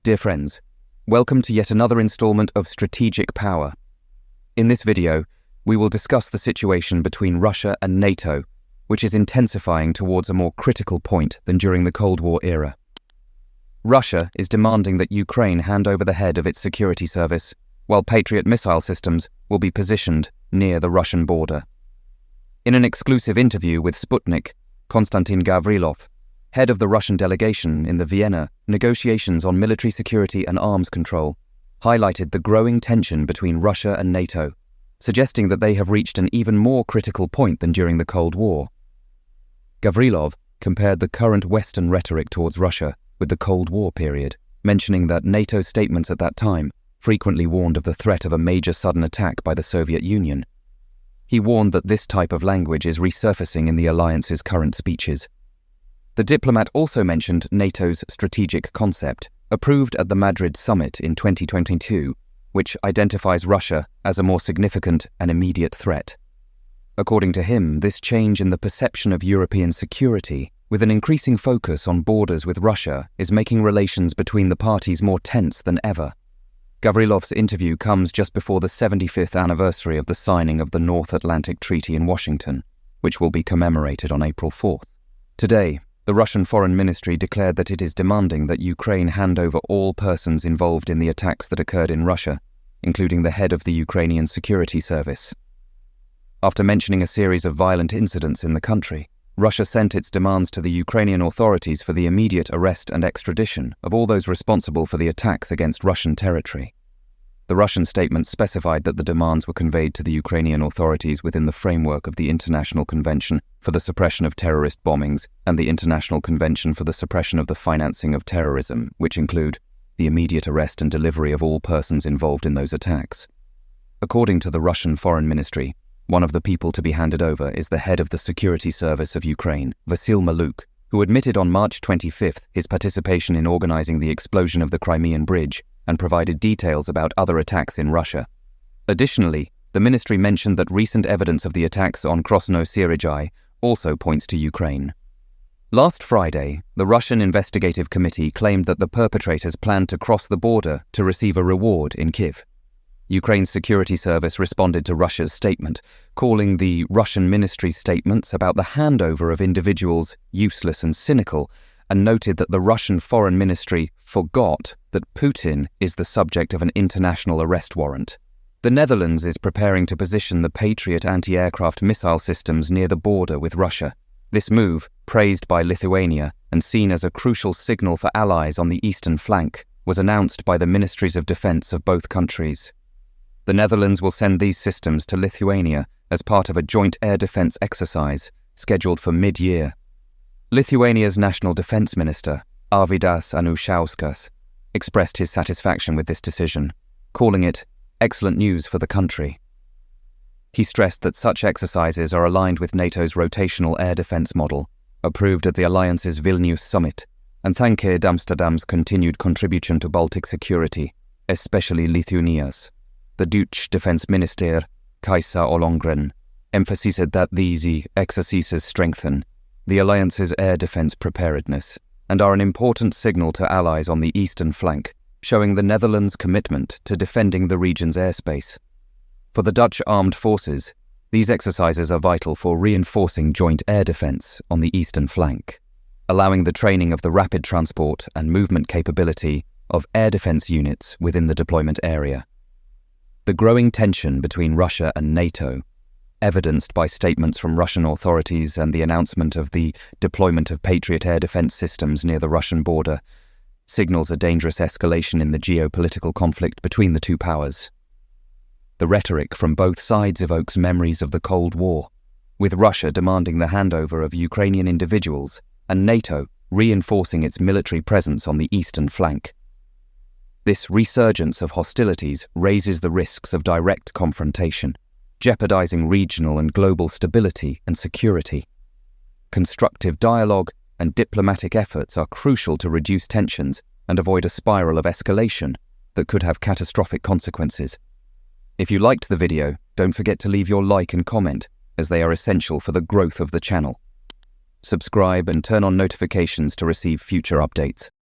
Dear friends, welcome to yet another installment of Strategic Power. In this video, we will discuss the situation between Russia and NATO, which is intensifying towards a more critical point than during the Cold War era. Russia is demanding that Ukraine hand over the head of its security service, while Patriot missile systems will be positioned near the Russian border. In an exclusive interview with Sputnik, Konstantin Gavrilov, head of the Russian delegation in the Vienna negotiations on military security and arms control, highlighted the growing tension between Russia and NATO, suggesting that they have reached an even more critical point than during the Cold War. Gavrilov compared the current Western rhetoric towards Russia with the Cold War period, mentioning that NATO's statements at that time frequently warned of the threat of a major sudden attack by the Soviet Union. He warned that this type of language is resurfacing in the alliance's current speeches. The diplomat also mentioned NATO's strategic concept, approved at the Madrid summit in 2022, which identifies Russia as a more significant and immediate threat. According to him, this change in the perception of European security, with an increasing focus on borders with Russia, is making relations between the parties more tense than ever. Gavrilov's interview comes just before the 75th anniversary of the signing of the North Atlantic Treaty in Washington, which will be commemorated on April 4th. Today, the Russian Foreign Ministry declared that it is demanding that Ukraine hand over all persons involved in the attacks that occurred in Russia, including the head of the Ukrainian security service. After mentioning a series of violent incidents in the country, Russia sent its demands to the Ukrainian authorities for the immediate arrest and extradition of all those responsible for the attacks against Russian territory. The Russian statement specified that the demands were conveyed to the Ukrainian authorities within the framework of the International Convention for the Suppression of Terrorist Bombings and the International Convention for the Suppression of the Financing of Terrorism, which include the immediate arrest and delivery of all persons involved in those attacks. According to the Russian Foreign Ministry, one of the people to be handed over is the head of the security service of Ukraine, Vasil Maluk, who admitted on March 25th his participation in organizing the explosion of the Crimean Bridge and provided details about other attacks in Russia. Additionally, the ministry mentioned that recent evidence of the attacks on Krasno-Syrizhye also points to Ukraine. Last Friday, the Russian Investigative Committee claimed that the perpetrators planned to cross the border to receive a reward in Kyiv. Ukraine's security service responded to Russia's statement, calling the Russian ministry's statements about the handover of individuals useless and cynical, and noted that the Russian Foreign Ministry forgot that Putin is the subject of an international arrest warrant. The Netherlands is preparing to position the Patriot anti-aircraft missile systems near the border with Russia. This move, praised by Lithuania and seen as a crucial signal for allies on the eastern flank, was announced by the Ministries of Defence of both countries. The Netherlands will send these systems to Lithuania as part of a joint air defence exercise scheduled for mid-year. Lithuania's National Defence Minister, Arvydas Anušauskas, expressed his satisfaction with this decision, calling it excellent news for the country. He stressed that such exercises are aligned with NATO's rotational air defence model, approved at the alliance's Vilnius summit, and thanked Amsterdam's continued contribution to Baltic security, especially Lithuania's. The Dutch Defence Minister, Kajsa Ollongren, emphasized that these exercises strengthen the alliance's air defence preparedness and are an important signal to allies on the eastern flank, showing the Netherlands' commitment to defending the region's airspace. For the Dutch armed forces, these exercises are vital for reinforcing joint air defence on the eastern flank, allowing the training of the rapid transport and movement capability of air defence units within the deployment area. The growing tension between Russia and NATO, evidenced by statements from Russian authorities and the announcement of the deployment of Patriot air defence systems near the Russian border, signals a dangerous escalation in the geopolitical conflict between the two powers. The rhetoric from both sides evokes memories of the Cold War, with Russia demanding the handover of Ukrainian individuals and NATO reinforcing its military presence on the eastern flank. This resurgence of hostilities raises the risks of direct confrontation, jeopardizing regional and global stability and security. Constructive dialogue and diplomatic efforts are crucial to reduce tensions and avoid a spiral of escalation that could have catastrophic consequences. If you liked the video, don't forget to leave your like and comment, as they are essential for the growth of the channel. Subscribe and turn on notifications to receive future updates.